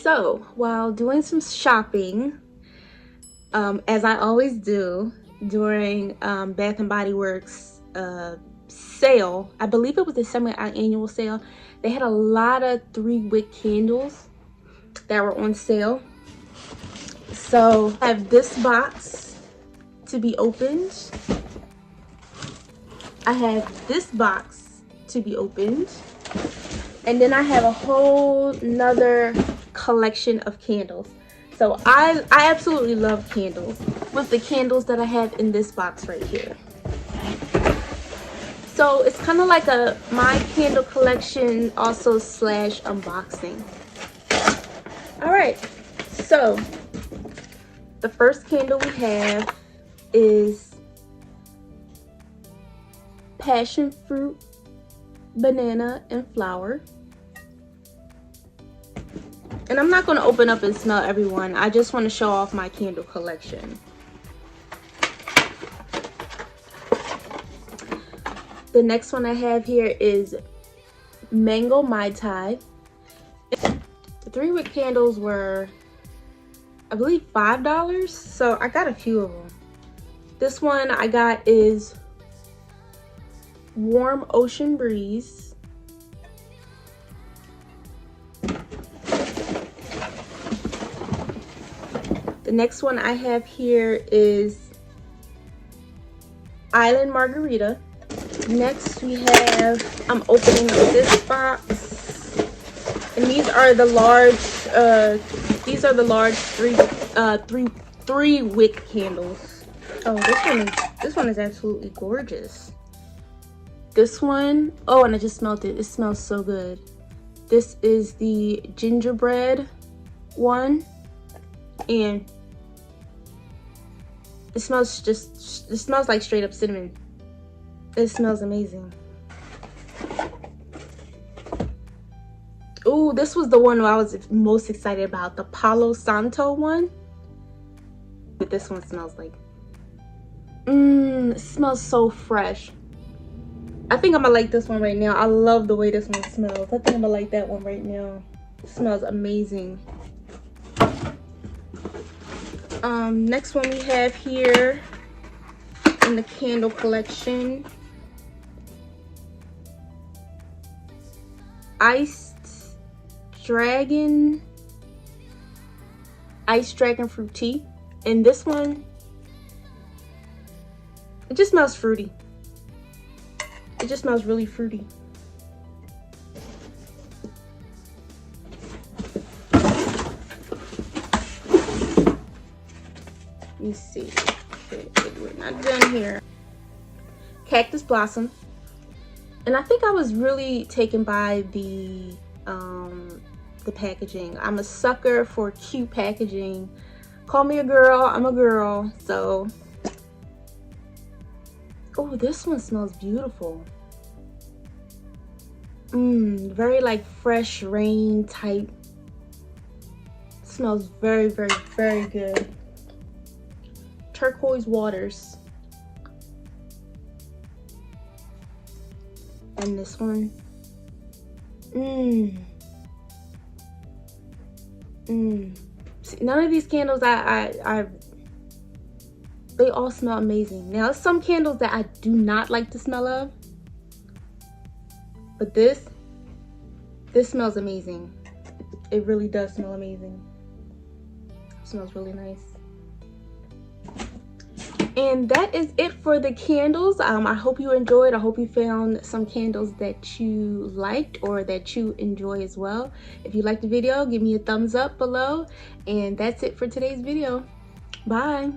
So while doing some shopping, as I always do during Bath and Body Works sale, I believe it was the semi-annual sale, they had a lot of 3-wick candles that were on sale. So I have this box to be opened. I have this box to be opened. And then I have a whole nother collection of candles. So I absolutely love candles with the candles that I have in this box right here. So it's kind of like my candle collection also slash unboxing. All right, so the first candle we have is passion fruit, banana, and flower. And I'm not going to open up and smell every one. I just want to show off my candle collection. The next one I have here is mango mai tai. The 3-wick candles were, I believe, $5. So I got a few of them. This one I got is warm ocean breeze. The next one I have here is Island Margarita. Next we have, I'm opening this box, and these are the large 3-wick candles. Oh, this one is absolutely gorgeous. This one, oh, and I just smelled it. It smells so good. This is the gingerbread one, and it smells like straight up cinnamon. It smells amazing. Oh, this was the one I was most excited about, the Palo Santo one. But this one smells like, it smells so fresh. I think I'm gonna like this one right now. I love the way this one smells. I think I'm gonna like that one right now. It smells amazing. Next one we have here in the candle collection, Ice Dragon fruit tea. And this one, it just smells fruity. It just smells really fruity. Let me see. Okay, we're not done here. Cactus Blossom. And I think I was really taken by the packaging. I'm a sucker for cute packaging. Call me a girl, I'm a girl. So, oh, this one smells beautiful. Very like fresh rain type. Smells very, very, very good. Turquoise Waters. And this one. See, none of these candles they all smell amazing. Now, some candles that I do not like the smell of, but this smells amazing. It really does smell amazing. It smells really nice. And that is it for the candles. I hope you enjoyed. I hope you found some candles that you liked or that you enjoy as well. If you liked the video, give me a thumbs up below. And that's it for today's video. Bye.